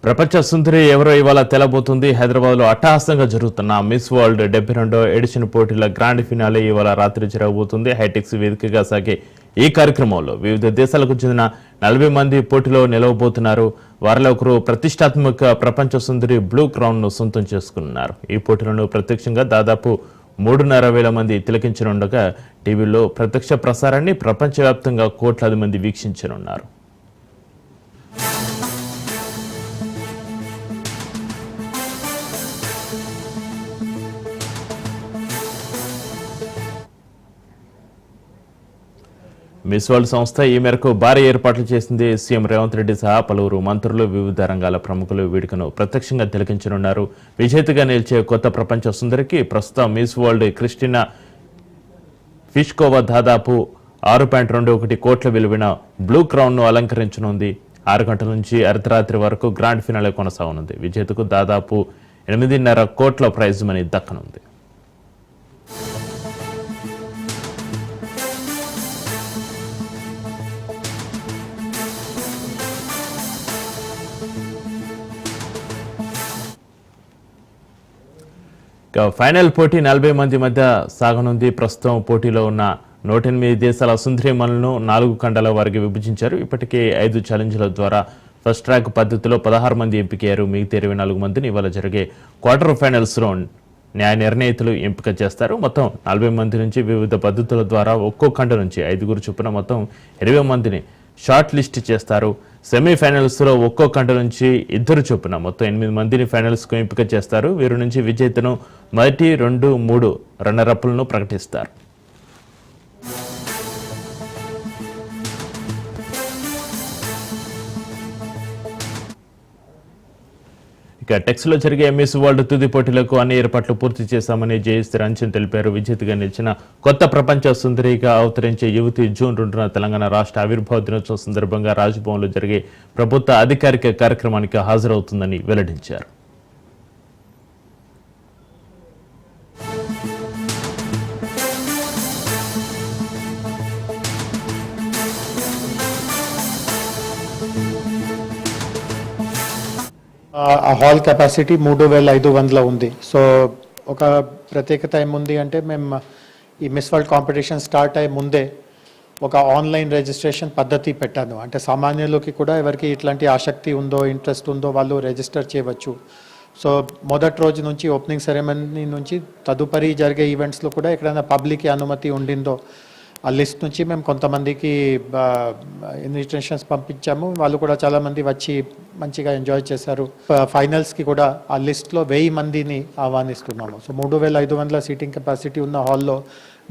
ప్రపంచ సుందరి ఎవరో ఇవాళ తెలబోతుంది. హైదరాబాద్లో అట్టహాసంగా జరుగుతున్న మిస్ వరల్డ్ 72వ ఎడిషన్ పోటీల గ్రాండ్ ఫినాలే ఇవాళ రాత్రి జరగబోతుంది. హైటెక్స్ వేదికగా సాగే ఈ కార్యక్రమంలో వివిధ దేశాలకు చెందిన 40 మంది పోటీలో నిలవబోతున్నారు. వారిలో ఒకరు ప్రతిష్టాత్మక ప్రపంచ సుందరి బ్లూ క్రౌన్ ను సొంతం చేసుకున్నారు. ఈ పోటీలను ప్రత్యక్షంగా దాదాపు 3,500 మంది తిలకించనుండగా టీవీలో ప్రత్యక్ష ప్రసారాన్ని ప్రపంచవ్యాప్తంగా కోట్లాది మంది వీక్షించనున్నారు. మిస్ వరల్డ్ సంస్థ ఈ మేరకు భారీ ఏర్పాట్లు చేసింది. సీఎం రేవంత్ రెడ్డి సహా పలువురు మంత్రులు, వివిధ రంగాల ప్రముఖులు వేడుకను ప్రత్యక్షంగా తిలకించనున్నారు. విజేతగా నిలిచే కొత్త ప్రపంచ సుందరికి ప్రస్తుతం మిస్ వరల్డ్ క్రిస్టినా ఫిష్కోవా దాదాపు 6.21 కోట్ల విలువైన బ్లూ క్రౌన్ ను అలంకరించనుంది. 6 గంటల నుంచి అర్ధరాత్రి వరకు గ్రాండ్ ఫినాలే కొనసాగనుంది. విజేతకు దాదాపు 8.5 కోట్ల ప్రైజ్ మనీ దక్కనుంది. ఫైనల్ పోటీ 40 మంది మధ్య సాగనుంది. ప్రస్తుతం పోటీలో ఉన్న 108 దేశాల సుందరీమణులను 4 ఖండాల వారికి విభజించారు. ఇప్పటికే 5 ఛాలెంజ్ల ద్వారా ఫస్ట్ ట్రాక్ పద్ధతిలో 16 మంది ఎంపికయ్యారు. మిగతా 24 మందిని ఇవాళ జరిగే క్వార్టర్ ఫైనల్స్లో న్యాయ నిర్ణేతలు ఎంపిక చేస్తారు. మొత్తం 40 మంది నుంచి వివిధ పద్ధతుల ద్వారా ఒక్కో ఖండ నుంచి 5 చొప్పున మొత్తం 20 మందిని షార్ట్ లిస్ట్ చేస్తారు. సెమీఫైనల్స్లో ఒక్కో ఖండ నుంచి 2 చొప్పున మొత్తం 8 మందిని ఫైనల్స్కు ఎంపిక చేస్తారు. వీరి నుంచి విజేతను మొదటి 2, 3 రన్నరప్లను ప్రకటిస్తారు. ఇక టెక్స్లో జరిగే మిస్ వరల్డ్ తుది పోటీలకు అన్ని ఏర్పాట్లు పూర్తి చేశామని జయశ్రీ రంజన్ తెలిపారు. విజేతగా నిలిచిన కొత్త ప్రపంచ సుందరిగా అవతరించే యువతి జూన్ 2న తెలంగాణ రాష్ట్ర ఆవిర్భావ దినోత్సవం సందర్భంగా రాజ్భవన్లో జరిగే ప్రభుత్వ అధికారిక కార్యక్రమానికి హాజరవుతుందని వెల్లడించారు. ఆ హాల్ కెపాసిటీ 3,500 ఉంది. సో ఒక ప్రత్యేకత ఏముంది అంటే మేము ఈ మిస్ వరల్డ్ కాంపిటీషన్ స్టార్ట్ అయ్యే ముందే ఒక ఆన్లైన్ రిజిస్ట్రేషన్ పద్ధతి పెట్టాను. అంటే సామాన్యులకి కూడా ఎవరికి ఇట్లాంటి ఆసక్తి ఉందో, ఇంట్రెస్ట్ ఉందో వాళ్ళు రిజిస్టర్ చేయవచ్చు. సో మొదటి రోజు నుంచి ఓపెనింగ్ సెరమనీ నుంచి తదుపరి జరిగే ఈవెంట్స్లో కూడా ఎక్కడైనా పబ్లిక్కి అనుమతి ఉండిందో ఆ లిస్ట్ నుంచి మేము కొంతమందికి ఇన్విటేషన్స్ పంపించాము. వాళ్ళు కూడా చాలామంది వచ్చి మంచిగా ఎంజాయ్ చేశారు. ఫైనల్స్కి కూడా ఆ లిస్ట్లో 1000 మందిని ఆహ్వానిస్తున్నాము. సో 3,500 సీటింగ్ కెపాసిటీ ఉన్న హాల్లో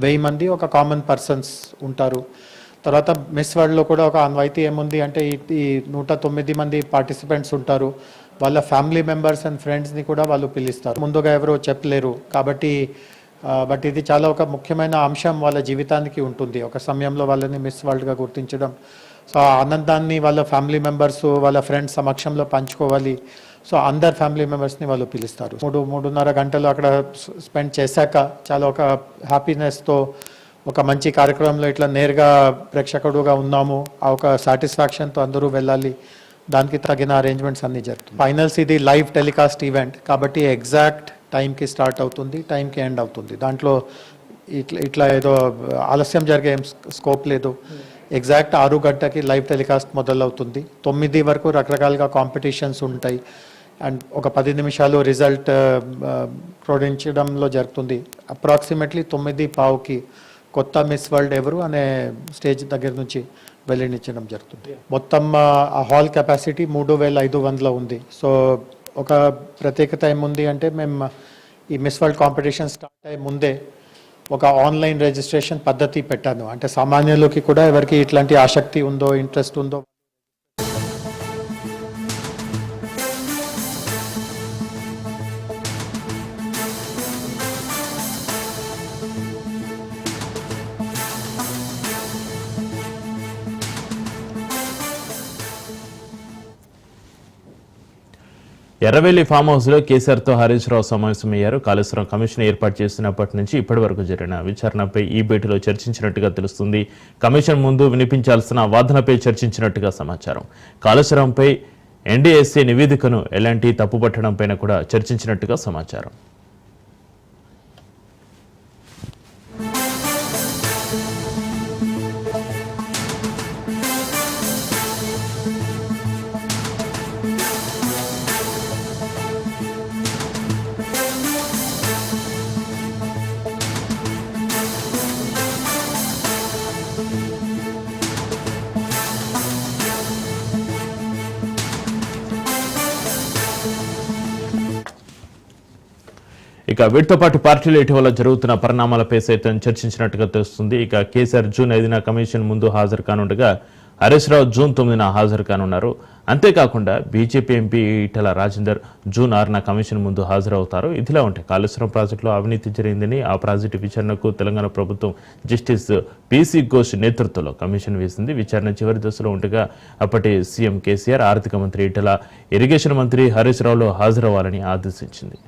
1000 మంది ఒక కామన్ పర్సన్స్ ఉంటారు. తర్వాత మిస్ వరల్డ్లో కూడా ఒక అన్వైతీ ఏముంది అంటే ఈ 109 మంది పార్టిసిపెంట్స్ ఉంటారు. వాళ్ళ ఫ్యామిలీ మెంబర్స్ అండ్ ఫ్రెండ్స్ని కూడా వాళ్ళు పిలుస్తారు. ముందుగా ఎవరో చెప్పలేరు కాబట్టి బట్ ఇది చాలా ఒక ముఖ్యమైన అంశం వాళ్ళ జీవితానికి ఉంటుంది. ఒక సమయంలో వాళ్ళని మిస్ వరల్డ్గా గుర్తించడం, సో ఆ ఆనందాన్ని వాళ్ళ ఫ్యామిలీ మెంబర్స్ వాళ్ళ ఫ్రెండ్స్ సమక్షంలో పంచుకోవాలి. సో అందరు ఫ్యామిలీ మెంబర్స్ని వాళ్ళు పిలుస్తారు. 3.5 గంటలు అక్కడ స్పెండ్ చేశాక చాలా ఒక హ్యాపీనెస్తో ఒక మంచి కార్యక్రమంలో ఇట్లా నేరుగా ప్రేక్షకుడుగా ఉన్నాము ఆ ఒక సాటిస్ఫాక్షన్తో అందరూ వెళ్ళాలి. దానికి తగిన అరేంజ్మెంట్స్ అన్నీ జరుగుతుంది. ఫైనల్స్ ఇది లైవ్ టెలికాస్ట్ ఈవెంట్ కాబట్టి ఎగ్జాక్ట్ టైంకి స్టార్ట్ అవుతుంది, టైంకి ఎండ్ అవుతుంది. దాంట్లో ఇట్లా ఏదో ఆలస్యం జరిగే స్కోప్ లేదు. ఎగ్జాక్ట్ 6 గంటకి లైవ్ టెలికాస్ట్ మొదలవుతుంది. 9 వరకు రకరకాలుగా కాంపిటీషన్స్ ఉంటాయి అండ్ ఒక 10 నిమిషాలు రిజల్ట్ ప్రకటించడంలో జరుగుతుంది. అప్రాక్సిమేట్లీ 9:15కి కొత్త మిస్ వరల్డ్ ఎవరు అనే స్టేజ్ దగ్గర నుంచి వెల్లడించడం జరుగుతుంది. మొత్తం ఆ హాల్ కెపాసిటీ 3,500 ఉంది. సో ఒక ప్రత్యేకత ఏముంది అంటే మేము ఈ మిస్ వరల్డ్ కాంపిటీషన్ స్టార్ట్ అయ్యే ముందే ఒక ఆన్లైన్ రిజిస్ట్రేషన్ పద్ధతి పెట్టాను. అంటే సామాన్యులకి కూడా ఎవరికి ఇట్లాంటి ఆసక్తి ఉందో, ఇంట్రెస్ట్ ఉందో ఎర్రవెల్లి ఫామ్ హౌస్ లో కేసీఆర్తో హరీష్ రావు సమావేశమయ్యారు. కాళేశ్వరం కమిషన్ ఏర్పాటు చేసినప్పటి నుంచి ఇప్పటి వరకు జరిగిన విచారణపై ఈ భేటీలో చర్చించినట్టుగా తెలుస్తుంది. కమిషన్ ముందు వినిపించాల్సిన వాదనపై చర్చించినట్టుగా సమాచారం. కాళేశ్వరంపై ఎన్డీఎస్సీ నివేదికను ఎలాంటి తప్పుపట్టడం పైన కూడా చర్చించినట్టుగా సమాచారం. ఇక వీటితో పాటు పార్టీలు ఇటీవల జరుగుతున్న పరిణామాలపై సైతం చర్చించినట్టుగా తెలుస్తుంది. ఇక కేసీఆర్ జూన్ 5న కమిషన్ ముందు హాజరు కానుండగా హరీష్ రావు జూన్ 9న హాజరు కానున్నారు. అంతేకాకుండా BJP MP Etela Rajender June 6న కమిషన్ ముందు హాజరవుతారు. ఇదిలా ఉంటే కాళేశ్వరం ప్రాజెక్టులో అవినీతి జరిగిందని ఆ ప్రాజెక్టు విచారణకు తెలంగాణ ప్రభుత్వం జస్టిస్ పీసీ ఘోష్ నేతృత్వంలో కమిషన్ వేసింది. విచారణ చివరి దశలో ఉండగా అప్పటి సీఎం కేసీఆర్ ఆర్థిక మంత్రి ఈటెల, ఇరిగేషన్ మంత్రి హరీష్ రావులు హాజరవ్వాలని ఆదేశించింది.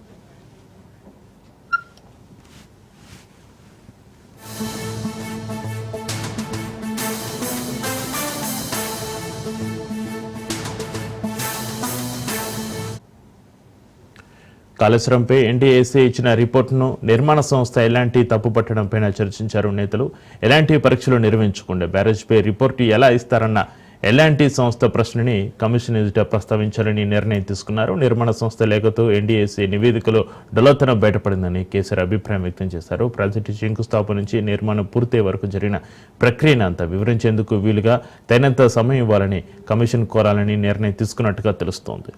కాళేశ్వరంపై ఎన్డీఏసీ ఇచ్చిన రిపోర్టును నిర్మాణ సంస్థ ఎలాంటి తప్పుపట్టడంపైన చర్చించారు నేతలు. ఎలాంటి పరీక్షలు నిర్వహించకుండా బ్యారేజ్పై రిపోర్టు ఎలా ఇస్తారన్న ఎలాంటి సంస్థ ప్రశ్నని కమిషన్ ఎదుట ప్రస్తావించాలని నిర్ణయం తీసుకున్నారు. నిర్మాణ సంస్థ లేఖతో ఎన్డీఏసీ నివేదికలో డొల్లతనం బయటపడిందని కేసీఆర్ అభిప్రాయం వ్యక్తం చేశారు. ప్రాజెక్టు శంకుస్థాపన నుంచి నిర్మాణం పూర్తయ్యే వరకు జరిగిన ప్రక్రియను అంతా వివరించేందుకు వీలుగా తగినంత సమయం ఇవ్వాలని కమిషన్ కోరాలని నిర్ణయం తీసుకున్నట్టుగా తెలుస్తోంది.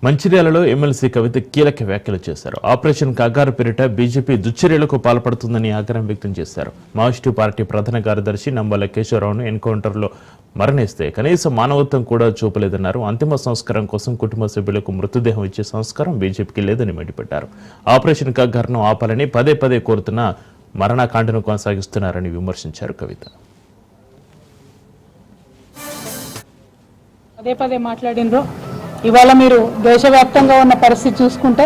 మంచిర్యాలలో ఎమ్మెల్సీ కవిత కీలక వ్యాఖ్యలు చేశారు. ఆపరేషన్ కగారు పేరిట బీజేపీ దుశ్చర్యలకు పాల్పడుతుందని ఆగ్రహం వ్యక్తం చేశారు. మావోయిస్టు పార్టీ ప్రధాన కార్యదర్శి నంబాల కేశవరావును ఎన్కౌంటర్లో మరణిస్తే కనీసం మానవత్వం కూడా చూపలేదన్నారు. అంతిమ సంస్కారం కోసం కుటుంబ సభ్యులకు మృతదేహం ఇచ్చే సంస్కారం బీజేపీకి లేదని మండిపడ్డారు. ఆపరేషన్ కగారును ఆపాలని పదే పదే కోరుతున్న మరణకాండను కొనసాగిస్తున్నారని విమర్శించారు కవిత. పదే పదే మాట్లాడినరు. ఇవాళ మీరు దేశవ్యాప్తంగా ఉన్న పరిస్థితి చూసుకుంటే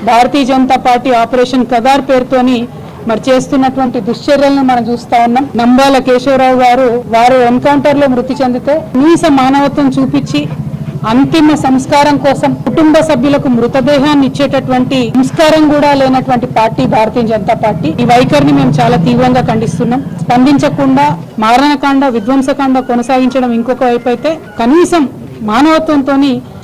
భారతీయ జనతా పార్టీ ఆపరేషన్ కగార్ పేరుతోని మరి చేస్తున్నటువంటి దుశ్చర్యలను మనం చూస్తా ఉన్నాం. నంబాల కేశవరావు గారు వారు ఎన్కౌంటర్ లో మృతి చెందితే కనీస మానవత్వం చూపించి అంతిమ సంస్కారం కోసం కుటుంబ సభ్యులకు మృతదేహాన్ని ఇచ్చేటటువంటి సంస్కారం కూడా లేనటువంటి పార్టీ భారతీయ జనతా పార్టీ. ఈ వైఖరిని మేము చాలా తీవ్రంగా ఖండిస్తున్నాం. స్పందించకుండా మారణకాండ, విధ్వంసకాండ కొనసాగించడం ఇంకొక వైపు అయితే కనీసం మానవత్వంతో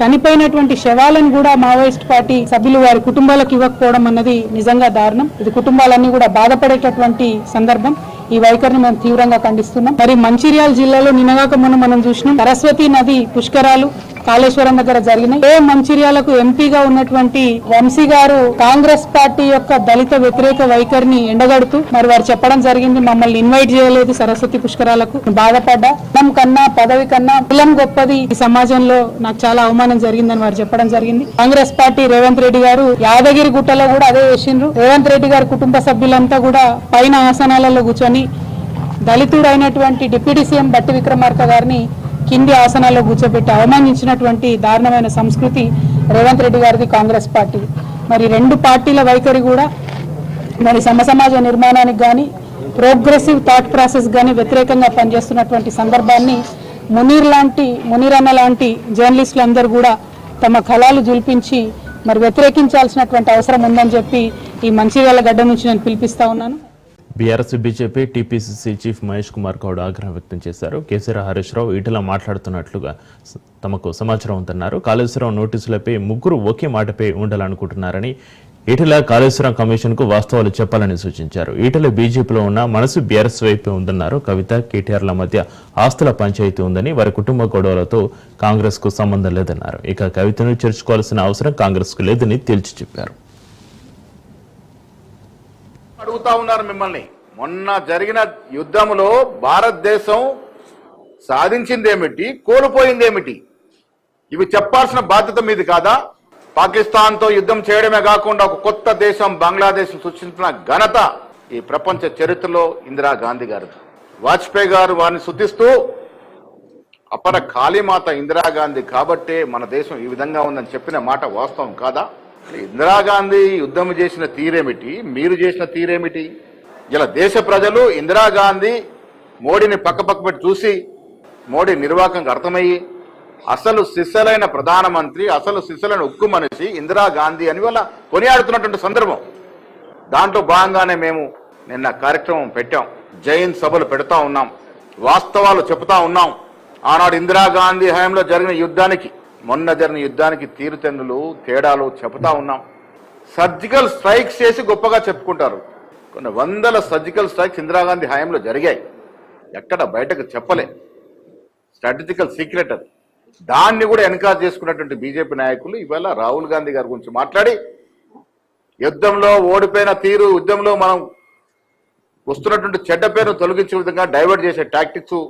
చనిపోయినటువంటి శవాలను కూడా మావోయిస్ట్ పార్టీ సభ్యులు వారి కుటుంబాలకు ఇవ్వకపోవడం అన్నది నిజంగా దారుణం. ఇది కుటుంబాలన్నీ కూడా బాధపడేటటువంటి సందర్భం. ఈ వైఖరిని మేము తీవ్రంగా ఖండిస్తున్నాం. మరి మంచిర్యాల జిల్లాలో నిన్నగాక మొన్న మనం చూసినాం, సరస్వతి నది పుష్కరాలు కాళేశ్వరం దగ్గర జరిగినాయి. ఏ మంచిర్యాలకు ఎంపీగా ఉన్నటువంటి వంశీ గారు కాంగ్రెస్ పార్టీ యొక్క దళిత వ్యతిరేక వైఖరిని ఎండగడుతూ మరి వారు చెప్పడం జరిగింది, మమ్మల్ని ఇన్వైట్ చేయలేదు సరస్వతి పుష్కరాలకు. బాధపడ్డా, కులం కన్నా పదవి కన్నా కులం గొప్పది ఈ సమాజంలో, నాకు చాలా అవమానం జరిగిందని వారు చెప్పడం జరిగింది. కాంగ్రెస్ పార్టీ రేవంత్ రెడ్డి గారు యాదగిరి గుట్టలో కూడా అదే చేసిండ్రు. రేవంత్ రెడ్డి గారి కుటుంబ సభ్యులంతా కూడా పైన ఆసనాలలో కూర్చొని దళితుడైనటువంటి డిప్యూటీ సీఎం బట్టి విక్రమార్క గారిని కింది ఆసనాల్లో కూర్చోబెట్టి అవమానించినటువంటి దారుణమైన సంస్కృతి రేవంత్ రెడ్డి గారిది, కాంగ్రెస్ పార్టీ. మరి రెండు పార్టీల వైఖరి కూడా మరి సమాజ నిర్మాణానికి కానీ ప్రోగ్రెసివ్ థాట్ ప్రాసెస్ కానీ వ్యతిరేకంగా పనిచేస్తున్నటువంటి సందర్భాన్ని మునీర్ అన్న లాంటి జర్నలిస్టులు అందరూ కూడా తమ కళాలు జుల్పించి మరి వ్యతిరేకించాల్సినటువంటి అవసరం ఉందని చెప్పి ఈ మంచిర్యాల గడ్డ నుంచి నేను పిలిపిస్తా ఉన్నాను. BRS BJP TPCC chief Mahesh Kumar Goud ఆగ్రహం వ్యక్తం చేశారు. కేసీఆర్, హరీష్ రావు ఈటెల మాట్లాడుతున్నట్లుగా తమకు సమాచారం ఉందన్నారు. కాళేశ్వరం నోటీసులపై ముగ్గురు ఒకే మాటపై ఉండాలనుకుంటున్నారని, ఈటెల కాళేశ్వరం కమిషన్కు వాస్తవాలు చెప్పాలని సూచించారు. ఈటెల బీజేపీలో ఉన్న మనసు బీఆర్ఎస్ వైపే ఉందన్నారు. కవిత, కేటీఆర్ల మధ్య ఆస్తుల పంచాయతీ ఉందని, వారి కుటుంబ గొడవలతో కాంగ్రెస్కు సంబంధం లేదన్నారు. ఇక కవితను చేర్చుకోవాల్సిన అవసరం కాంగ్రెస్కు లేదని తేల్చి చెప్పారు. అడుగుతా ఉన్నారు మిమ్మల్ని, మొన్న జరిగిన యుద్ధంలో భారతదేశం సాధించిందేమిటి, కోల్పోయిందేమిటి, ఇవి చెప్పాల్సిన బాధ్యత మీది కాదా? పాకిస్తాన్తో యుద్ధం చేయడమే కాకుండా ఒక కొత్త దేశం బంగ్లాదేశ్ సృష్టించిన ఘనత ఈ ప్రపంచ చరిత్రలో ఇందిరాగాంధీ గారు. వాజ్పేయి గారు వారిని శుద్ధిస్తూ అపర కాళీమాత ఇందిరాగాంధీ కాబట్టే మన దేశం ఈ విధంగా ఉందని చెప్పిన మాట వాస్తవం కాదా? ఇందిరాగాంధీ యుద్ధం చేసిన తీరేమిటి, మీరు చేసిన తీరేమిటి? ఇలా దేశ ప్రజలు ఇందిరాగాంధీ మోడీని పక్క పెట్టి చూసి మోడీ నిర్వాహకంగా అర్థమయ్యి అసలు సిసలైన ప్రధానమంత్రి, అసలు సిసలైన ఉక్కు మనిషి ఇందిరాగాంధీ అని వాళ్ళ కొనియాడుతున్నటువంటి సందర్భం. దాంట్లో భాగంగానే మేము నిన్న కార్యక్రమం పెట్టాం, జైన్ సభలు పెడతా ఉన్నాం, వాస్తవాలు చెప్తా ఉన్నాం. ఆనాడు ఇందిరాగాంధీ హయాంలో జరిగిన యుద్ధానికి, మొన్న జరిగిన యుద్ధానికి తీరుతెన్నులు తేడాలు చెప్తా ఉన్నాం. సర్జికల్ స్ట్రైక్స్ చేసి గొప్పగా చెప్పుకుంటారు. కొన్ని వందల సర్జికల్ స్ట్రైక్స్ ఇందిరాగాంధీ హయాంలో జరిగాయి, ఎక్కడ బయటకు చెప్పలే, స్ట్రాటజికల్ సీక్రెట్ అది. దాన్ని కూడా ఎన్కరేజ్ చేసుకున్నటువంటి బీజేపీ నాయకులు ఇవాళ రాహుల్ గాంధీ గారి గురించి మాట్లాడి యుద్ధంలో ఓడిపోయిన తీరు, యుద్ధంలో మనం వస్తున్నటువంటి చెడ్డ పేరును తొలగించే విధంగా డైవర్ట్ చేసే టాక్టిక్స్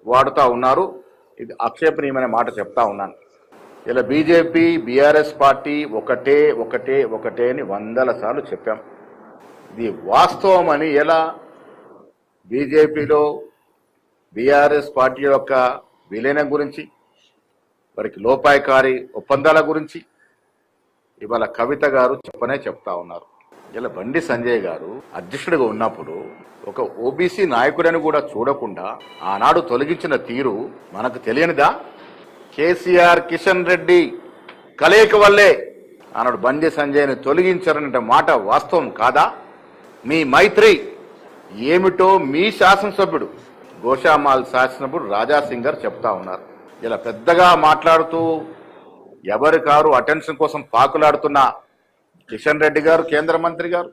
వాడుతూ ఉన్నారు. ఇది ఆక్షేపణీయమైన మాట చెప్తా ఉన్నాను. ఇలా బీజేపీ బీఆర్ఎస్ పార్టీ ఒకటే ఒకటే ఒకటే అని వందల సార్లు చెప్పాం. ఇది వాస్తవం అని ఎలా బీజేపీలో బీఆర్ఎస్ పార్టీ యొక్క విలీనం గురించి, వారికి లోపాయకారి ఒప్పందాల గురించి ఇవాళ కవిత గారు చెప్తా ఉన్నారు. ఇలా బండి సంజయ్ గారు అధ్యక్షుడిగా ఉన్నప్పుడు ఒక ఓబీసీ నాయకుడని కూడా చూడకుండా ఆనాడు తొలగించిన తీరు మనకు తెలియనిదా? కేసీఆర్ కిషన్ రెడ్డి కలయిక వల్లే ఆనాడు బండి సంజయ్ని తొలగించారనే మాట వాస్తవం కాదా? మీ మైత్రి ఏమిటో మీ శాసనసభ్యుడు, గోషామాల్ శాసనసభ్యుడు రాజాసింగ్ గారు చెప్తా ఉన్నారు. ఇలా పెద్దగా మాట్లాడుతూ ఎవరి కారు అటెన్షన్ కోసం పాకులాడుతున్న కిషన్ రెడ్డి గారు, కేంద్ర మంత్రి గారు,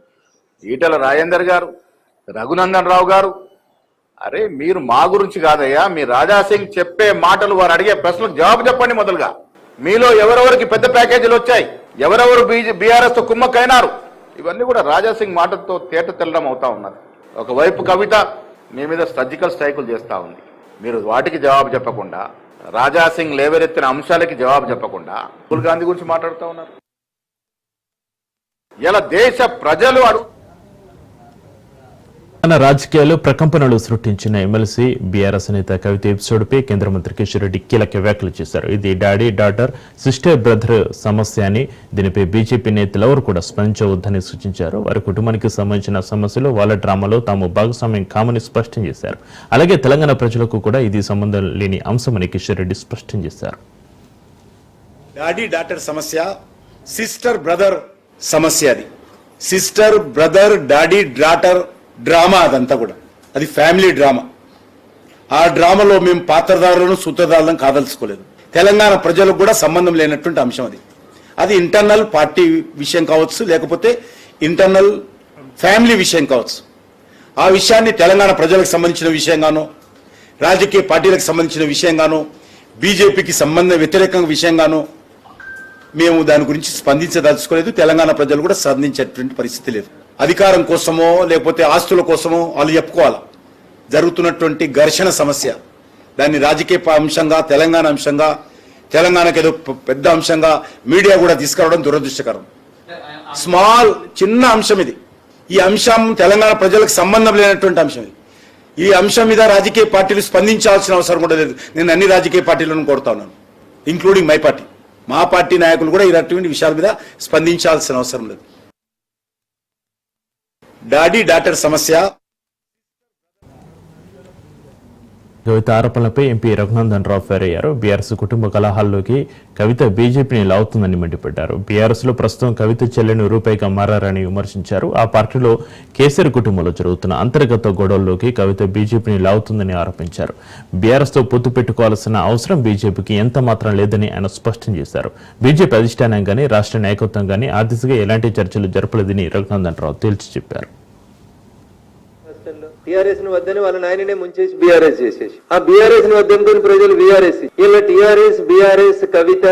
ఈటెల రాజేందర్ గారు, రఘునందన్ రావు గారు, అరే మీరు మా గురించి కాదయ్యా, మీ రాజాసింగ్ చెప్పే మాటలు, వారు అడిగే ప్రశ్నలకు జవాబు చెప్పండి. మొదలుగా మీలో ఎవరెవరికి పెద్ద ప్యాకేజీలు వచ్చాయి, ఎవరెవరు బీఆర్ఎస్ తో కుమ్మక్కైనారు, ఇవన్నీ కూడా రాజాసింగ్ మాటలతో తేట తెల్లడం అవుతా ఉన్నది. ఒకవైపు కవిత మీ మీద సర్జికల్ స్ట్రైకులు చేస్తా ఉంది, మీరు వాటికి జవాబు చెప్పకుండా, రాజాసింగ్ లేవరెత్తిన అంశాలకి జవాబు చెప్పకుండా రాహుల్ గాంధీ గురించి మాట్లాడుతూ ఉన్నారు. ఇలా దేశ ప్రజలు మన రాజకీయాలు ప్రకంపనలు సృష్టించిన ఎమ్మెల్సీ బీఆర్ఎస్ నేత కవిత ఎపిసోడ్పై కేంద్ర మంత్రి కిషన్ రెడ్డి కీలక వ్యాఖ్యలు చేశారు. ఇది డాడీ డాటర్ సిస్టర్ బ్రదర్ సమస్య అని, దీనిపై బీజేపీ నేతలు ఎవరు కూడా స్పందించవద్దని సూచించారు. వారి కుటుంబానికి సంబంధించిన సమస్యలు, వాళ్ళ డ్రామాలో తాము భాగస్వామ్యం కామని స్పష్టం చేశారు. అలాగే తెలంగాణ ప్రజలకు కూడా ఇది సంబంధం లేని అంశమని కిషన్ రెడ్డి స్పష్టం చేశారు. డాడీ డాటర్ సమస్య సిస్టర్ బ్రదర్ సమస్య. అది sister brother daddy daughter drama, అదంతా కూడా అది ఫ్యామిలీ డ్రామా. ఆ డ్రామాలో మేము పాత్రదారులను సూత్రధారులను కాదలుచుకోలేదు. తెలంగాణ ప్రజలకు కూడా సంబంధం లేనటువంటి అంశం అది. అది ఇంటర్నల్ పార్టీ విషయం కావచ్చు, లేకపోతే ఇంటర్నల్ ఫ్యామిలీ విషయం కావచ్చు. ఆ విషయాన్ని తెలంగాణ ప్రజలకు సంబంధించిన విషయంగానో, రాజకీయ పార్టీలకు సంబంధించిన విషయంగానో, బీజేపీకి వ్యతిరేకంగా విషయంగానో మేము దాని గురించి స్పందించదలుచుకోలేదు. తెలంగాణ ప్రజలు కూడా స్పందించేటువంటి పరిస్థితి లేదు. అధికారం కోసమో లేకపోతే ఆస్తుల కోసమో వాళ్ళు చెప్పుకోవాలా. జరుగుతున్నటువంటి ఘర్షణ సమస్య, దాన్ని రాజకీయ అంశంగా, తెలంగాణ అంశంగా, తెలంగాణకు ఏదో పెద్ద అంశంగా మీడియా కూడా తీసుకురావడం దురదృష్టకరం. చిన్న అంశం ఇది. ఈ అంశం తెలంగాణ ప్రజలకు సంబంధం లేనటువంటి అంశం ఇది. ఈ అంశం మీద రాజకీయ పార్టీలు స్పందించాల్సిన అవసరం కూడా లేదు. నేను అన్ని రాజకీయ పార్టీలను కోరుతా ఉన్నాను, ఇంక్లూడింగ్ మై పార్టీ. మా పార్టీ నాయకులు కూడా ఇలాంటి విషయాల మీద స్పందించాల్సిన అవసరం లేదు. డాడీ డాటర్ సమస్య. కవిత ఆరోపణలపై ఎంపీ రఘునందన్ రావు ఫైర్ అయ్యారు. బీఆర్ఎస్ కుటుంబ కలహాల్లోకి కవిత బీజేపీని లాగుతుందని మండిపడ్డారు. బీఆర్ఎస్ లో ప్రస్తుతం కవిత చెల్లెని రూపాయిగా మారని విమర్శించారు. ఆ పార్టీలో కేసీఆర్ కుటుంబంలో జరుగుతున్న అంతర్గత గొడవల్లోకి కవిత బీజేపీని లాగుతుందని ఆరోపించారు. బీఆర్ఎస్ తో పొత్తు పెట్టుకోవాల్సిన అవసరం బీజేపీకి ఎంత మాత్రం లేదని ఆయన స్పష్టం చేశారు. బీజేపీ అధిష్టానం గానీ, రాష్ట్ర నాయకత్వం గానీ ఆ దిశగా ఎలాంటి చర్చలు జరపలేదని రఘునందన్ రావు తేల్చి చెప్పారు. టీఆర్ఎస్ ను వద్దని వాళ్ళ నాయననే ముంచేసి బీఆర్ఎస్ చేసేసి, ఆ బీఆర్ఎస్ ను వద్దనుకుని ప్రజలు బీఆర్ఎస్. ఇలా టీఆర్ఎస్, బీఆర్ఎస్, కవిత,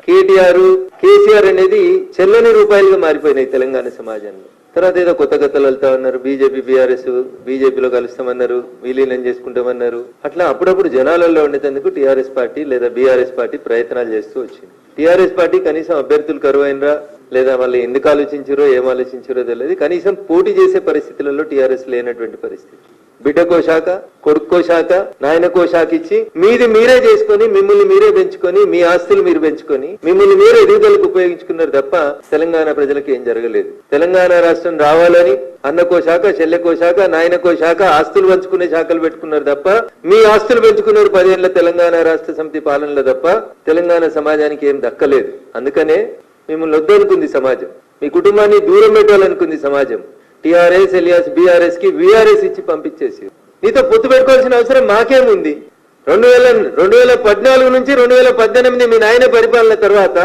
కేటీఆర్, కేసీఆర్ అనేది చెల్లని రూపాయలుగా మారిపోయినాయి తెలంగాణ సమాజంలో. తర్వాత ఏదో కొత్త కథలు వెళ్తా ఉన్నారు. బీజేపీ బీఆర్ఎస్, బీజేపీలో కలుస్తామన్నారు, విలీనం చేసుకుంటామన్నారు. అట్లా అప్పుడప్పుడు జనాలలో ఉండేందుకు టీఆర్ఎస్ పార్టీ లేదా బీఆర్ఎస్ పార్టీ ప్రయత్నాలు చేస్తూ వచ్చింది. టీఆర్ఎస్ పార్టీ కనీసం అభ్యర్థులు కరువైనరా లేదా వాళ్ళు ఎందుకు ఆలోచించారో ఏం ఆలోచించారో తెలియదు. కనీసం పోటీ చేసే పరిస్థితులలో టీఆర్ఎస్ లేనటువంటి పరిస్థితి. బిడ్డకో శాఖ, కొడుక్కో శాఖ, నాయనకో శాఖ ఇచ్చి మీది మీరే చేసుకొని మిమ్మల్ని మీరే పెంచుకొని మీ ఆస్తులు మీరు పెంచుకొని మిమ్మల్ని మీరే ఎదుగుదలకు ఉపయోగించుకున్నారు తప్ప తెలంగాణ ప్రజలకు ఏం జరగలేదు. తెలంగాణ రాష్ట్రం రావాలని అన్నకో శాఖ, చెల్లెకో శాఖ, నాయనకో శాఖ, ఆస్తులు పంచుకునే శాఖలు పెట్టుకున్నారు తప్ప మీ ఆస్తులు పెంచుకున్నారు 10 ఏళ్ల తెలంగాణ రాష్ట్ర సమితి పాలనలో తప్ప తెలంగాణ సమాజానికి ఏం దక్కలేదు. అందుకనే మిమ్మల్ని వద్దనుకుంది సమాజం, మీ కుటుంబాన్ని దూరం పెట్టాలనుకుంది సమాజం. టీఆర్ఎస్ ఎలియాస్ బీఆర్ఎస్ కి వీఆర్ఎస్ ఇచ్చి పంపించేసి నీతో పొత్తు పెట్టుకోవాల్సిన అవసరం మాకేముంది? 2014 నుంచి 2018 మీ నాయన పరిపాలన తర్వాత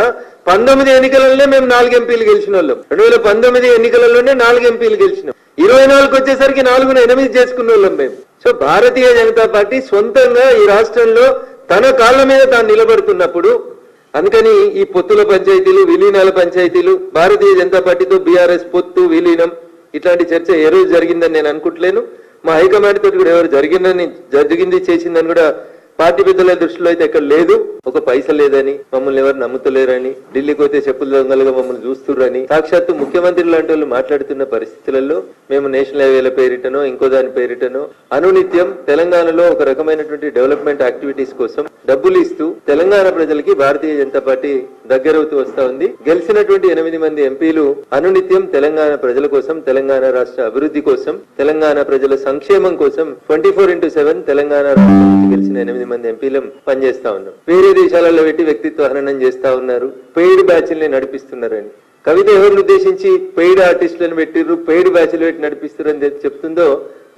19 ఎన్నికలలోనే మేము 4 ఎంపీలు గెలిచిన వాళ్ళం. 2019 ఎన్నికలలోనే 4 ఎంపీలు గెలిచినాం. 24 వచ్చేసరికి 4ను 8 చేసుకున్న వాళ్ళం మేము. సో భారతీయ జనతా పార్టీ సొంతంగా ఈ రాష్ట్రంలో తన కాళ్ళ మీద తాను నిలబడుతున్నప్పుడు, అందుకని ఈ పొత్తుల పంచాయతీలు, విలీనాల పంచాయతీలు, భారతీయ జనతా పార్టీతో బీఆర్ఎస్ పొత్తు విలీనం ఇట్లాంటి చర్చ ఏ రోజు జరిగిందని నేను అనుకుంటలేను. మా హైకమాండ్ తోటి కూడా ఎవరు జరిగింది చేసిందని కూడా పార్టీ పెద్దల దృష్టిలో అయితే ఎక్కడ లేదు. ఒక పైస లేదని, మమ్మల్ని ఎవరు నమ్ముతలేరని, ఢిల్లీకి పోతే చెప్పులు దొంగలుగా మమ్మల్ని చూస్తుర్రని సాక్షాత్తు ముఖ్యమంత్రి లాంటి వాళ్ళు మాట్లాడుతున్న పరిస్థితులలో మేము నేషనల్ హైవేల పేరిటనో ఇంకో దాని పేరిటనో అనునిత్యం తెలంగాణలో ఒక రకమైనటువంటి డెవలప్మెంట్ యాక్టివిటీస్ కోసం డబ్బులు ఇస్తూ తెలంగాణ ప్రజలకి భారతీయ జనతా పార్టీ దగ్గరవుతూ వస్తా ఉంది. గెలిచినటువంటి 8 మంది ఎంపీలు అనునిత్యం తెలంగాణ ప్రజల కోసం, తెలంగాణ రాష్ట్ర అభివృద్ధి కోసం, తెలంగాణ ప్రజల సంక్షేమం కోసం 24/7 తెలంగాణ రాష్ట్రం నుంచి గెలిచిన 8 మంది ఎంపీలు పనిచేస్తా ఉన్నాం. వేరే దేశాలలో పెట్టి వ్యక్తిత్వ హననం చేస్తా ఉన్నారు, పెయిడ్ బ్యాచ్ల్ని నడిపిస్తున్నారని. కవిత ఎవరిని ఉద్దేశించి పెయిడ్ ఆర్టిస్టులను పెట్టిర్రు, పెయిడ్ బ్యాచ్లు పెట్టి నడిపిస్తారు అని చెప్తుందో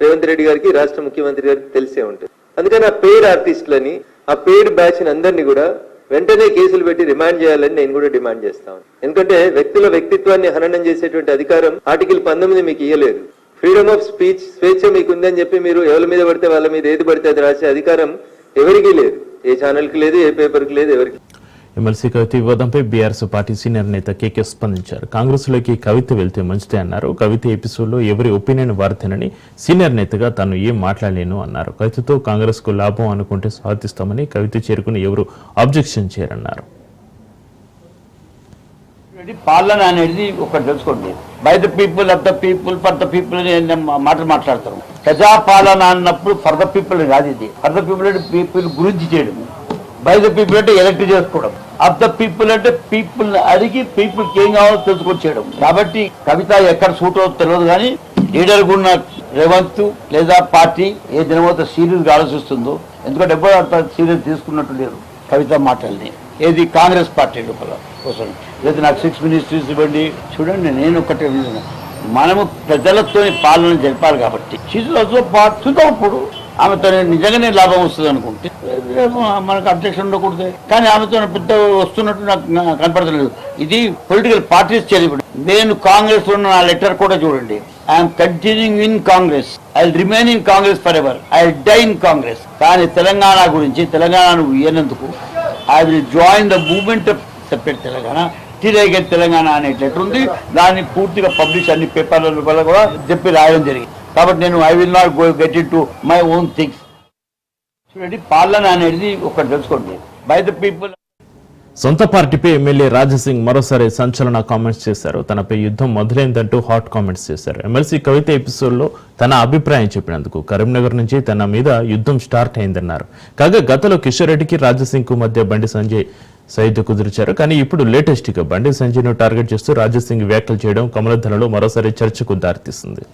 రేవంత్ రెడ్డి గారికి, రాష్ట్ర ముఖ్యమంత్రి గారికి తెలిసే ఉంటుంది. అందుకని ఆ పెయిడ్ ఆర్టిస్టులని, ఆ పెయిడ్ బ్యాచ్ అందరినీ కూడా వెంటనే కేసులు పెట్టి రిమాండ్ చేయాలని నేను కూడా డిమాండ్ చేస్తాను. ఎందుకంటే వ్యక్తుల వ్యక్తిత్వాన్ని హననం చేసేటువంటి అధికారం ఆర్టికల్ 19 మీకు ఇయ్యలేదు. ఫ్రీడమ్ ఆఫ్ స్పీచ్, స్వేచ్ఛ మీకు ఉందని చెప్పి మీరు ఎవరి మీద పడితే వాళ్ళ మీద ఏది పడితే అది రాసే అధికారం ఎవరికీ లేదు. ఏ ఛానల్కి లేదు, ఏ పేపర్కి లేదు, ఎవరికి. ఎమ్మెల్సీ కవిత వివాదంపై బీఆర్ఎస్ పార్టీ సీనియర్ నేత కేకే స్పందించారు. కాంగ్రెస్ లోకి కవిత వెళ్తే మంచిదే అన్నారు. కవిత ఎపిసోడ్ లో ఎవరి ఒపీనియన్ వారితేనని సీనియర్ నేతగా తాను ఏం మాట్లాడలేను అన్నారు. కవితతో కాంగ్రెస్ కు లాభం అనుకుంటే స్వాగతిస్తామని, కవిత చేరుకుని ఎవరు అబ్జెక్షన్ చేయరన్నారు. పాలన అనేది ఒకటి తెలుసుకోండి, by the people, of the people, for the people మాటలు మాట్లాడతారు. ప్రజాపాలన అన్నప్పుడు ఫర్ ద పీపుల్ కాదు, ఇది ఫర్ ద పీపుల్ అంటే పీపుల్ గురించి చేయడం, బై ద పీపుల్ అంటే ఎలక్ట్ చేసుకోవడం, ఆఫ్ ద పీపుల్ అంటే పీపుల్ అడిగి పీపుల్కి ఏం కావాలో తెలుసుకొని చేయడం. కాబట్టి కవిత ఎక్కడ సూట్ అవుతుందో తెలియదు, కానీ లీడర్ ఉన్న రేవంత్ లేదా పార్టీ ఏ దినమో సీరియస్ గా ఆలోచిస్తుందో, ఎందుకంటే ఎప్పుడో అంత సీరియస్ తీసుకున్నట్టు లేదు కవిత మాటల్ని. ఏది కాంగ్రెస్ పార్టీ లోపల కోసం లేదా నాకు 6 మినిస్ట్రీస్ ఇవ్వండి. చూడండి, నేను ఒకటే మనము ప్రజలతో పాలన జరిపాలి కాబట్టి చూద్దాం. ఆమెతో నిజంగానే లాభం వస్తుంది అనుకుంటే మనకు అబ్జెక్షన్ ఉండకూడదు, కానీ ఆమెతో పెద్ద వస్తున్నట్టు నాకు కనపడలేదు. ఇది పొలిటికల్ పార్టీస్ చేయబడి. నేను కాంగ్రెస్ లో నా లెటర్ కూడా చూడండి, I'm continuing in Congress, I remain in Congress forever, I die in Congress. కానీ తెలంగాణ గురించి, తెలంగాణను ఇయ్యనందుకు I will join the movement of separate Telangana, తిరిగే తెలంగాణ అనే లెటర్ ఉంది. దాన్ని పూర్తిగా పబ్లిష్ అన్ని పేపర్ల కూడా చెప్పి రాయడం జరిగింది. కాబట్టి నేను I will not go get in to my own things. చూడండి, పాలన అనేది ఒకటి తెలుసుకోండి, బై ద పీపుల్. సొంత పార్టీపై ఎమ్మెల్యే రాజసింగ్ మరోసారి సంచలన కామెంట్స్ చేశారు. తనపై యుద్ధం మొదలైందంటూ హాట్ కామెంట్స్ చేశారు. ఎమ్మెల్సీ కవిత ఎపిసోడ్లో తన అభిప్రాయం చెప్పినందుకు కరీంనగర్ నుంచి తన మీద యుద్ధం స్టార్ట్ అయిందన్నారు. కాగా గతంలో కిషోర్ రెడ్డికి రాజసింగ్ కు మధ్య బండి సంజయ్ సైదు కుదిర్చారు. కానీ ఇప్పుడు లేటెస్ట్ గా బండి సంజయ్ ను టార్గెట్ చేస్తూ రాజసింగ్ వ్యాఖ్యలు చేయడం కమలదళలో మరోసారి చర్చకు దారితీస్తుంది.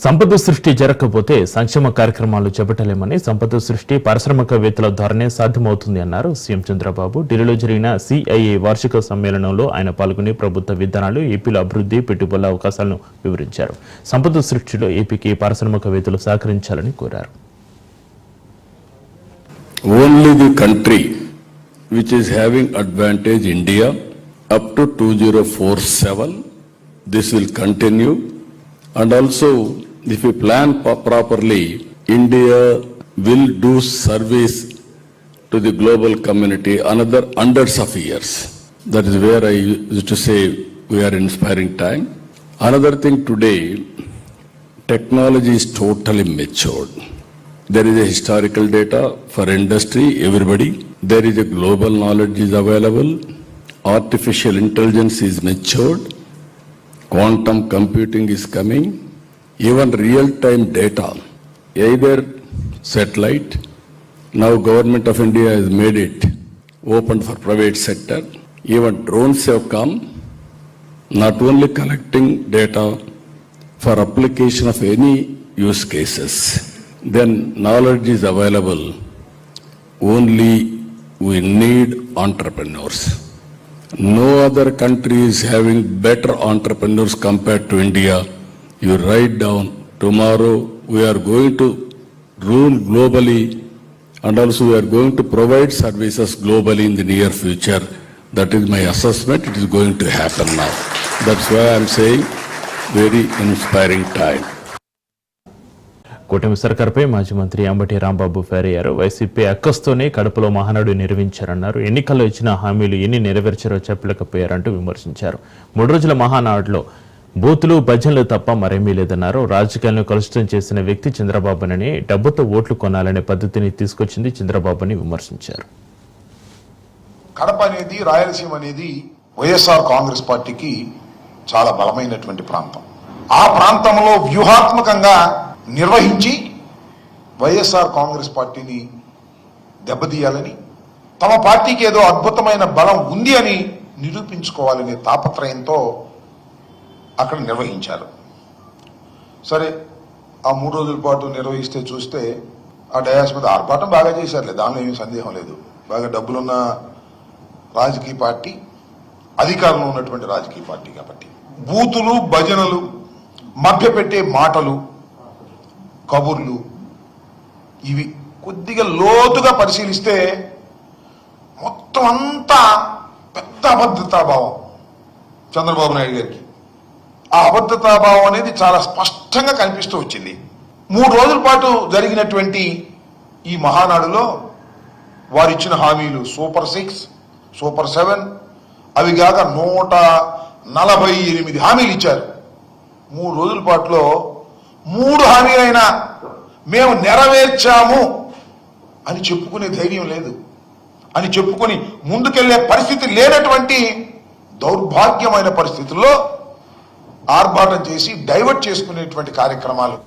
సంపద సృష్టి జరగకపోతే సంక్షేమ కార్యక్రమాలు చేపట్టలేమని, సంపద సృష్టి పారిశ్రామికవేత్తల ద్వారానే సాధ్యమవుతుంది అన్నారు సీఎం చంద్రబాబు. ఢిల్లీలో జరిగిన సిఐఏ వార్షిక సమ్మేళనంలో ఆయన పాల్గొని ప్రభుత్వ విధానాలు, ఏపీలో అభివృద్ధి, పెట్టుబడుల అవకాశాలను వివరించారు. సంపద సృష్టిలో ఏపీకి పారిశ్రామికవేత్తలు సహకరించాలని కోరారు. Only the country which is having advantage, India, up to 2047, this will continue. And also, if we plan properly, India will do service to the global community another hundreds of years. That is where I used to say we are inspiring time. Another thing today, technology is totally matured. There is a historical data for industry, everybody. There is a global knowledge is available. Artificial intelligence is matured. Quantum computing is coming. Even real-time data, either satellite. Now Government of India has made it open for private sector. Even drones have come, not only collecting data for application of any use cases. Then knowledge is available. Only we need entrepreneurs. No other country is having better entrepreneurs compared to India. You write down, tomorrow we are going to rule globally, and also we are going to provide services globally in the near future. That is my assessment. It is going to happen now. That's why I am saying very inspiring time. కూటమి సర్కార్పై మాజీ మంత్రి Ambati Rambabu fire అయ్యారు. YCP అక్కస్తోనే కడపలో మహానాడు నిర్వహించారన్నారు. ఎన్నికల్లో ఇచ్చిన హామీలు ఎన్ని నెరవేర్చారో చెప్పలేకపోయారంటూ విమర్శించారు. 3 రోజుల మహానాడులో బూతులు భజనలు తప్ప మరేమీ లేదన్నారు. రాజకీయాలను కలుషితం చేసిన వ్యక్తి చంద్రబాబునని, డబ్బుతో ఓట్లు కొనాలనే పద్ధతిని తీసుకొచ్చింది చంద్రబాబుని విమర్శించారు. కడప అనేది, రాయలసీమ అనేది వైఎస్ఆర్ కాంగ్రెస్ పార్టీకి చాలా బలమైనటువంటి ప్రాంతం. ఆ ప్రాంతంలో వ్యూహాత్మకంగా నిర్వహించి వైఎస్ఆర్ కాంగ్రెస్ పార్టీని దెబ్బతీయాలని, తమ పార్టీకి ఏదో అద్భుతమైన బలం ఉంది అని నిరూపించుకోవాలనే తాపత్రయంతో అక్కడ నిర్వహించారు. సరే, ఆ 3 రోజుల పాటు నిర్వహిస్తే చూస్తే ఆ డయాస్ మీద ఆర్భాటం బాగా చేశారులే, దానిలో ఏమీ సందేహం లేదు. బాగా డబ్బులున్న రాజకీయ పార్టీ, అధికారంలో ఉన్నటువంటి రాజకీయ పార్టీ కాబట్టి బూతులు, భజనలు, మభ్యపెట్టే మాటలు, కబుర్లు, ఇవి కొద్దిగా లోతుగా పరిశీలిస్తే మొత్తం అంతా పెద్ద అభద్రతాభావం చంద్రబాబు నాయుడు గారికి. ఆ అభద్రతాభావం అనేది చాలా స్పష్టంగా కనిపిస్తూ వచ్చింది. 3 రోజుల పాటు జరిగినటువంటి ఈ మహానాడులో వారిచ్చిన హామీలు సూపర్ 6, సూపర్ 7, అవి కాక 148 హామీలు ఇచ్చారు. 3 రోజుల పాటులో 3 హామీలైనా మేము నెరవేర్చాము అని చెప్పుకునే ధైర్యం లేదు, అని చెప్పుకొని ముందుకెళ్లే పరిస్థితి లేనటువంటి దౌర్భాగ్యమైన పరిస్థితుల్లో ఆర్భాటం చేసి డైవర్ట్ చేసుకునేటువంటి కార్యక్రమాలు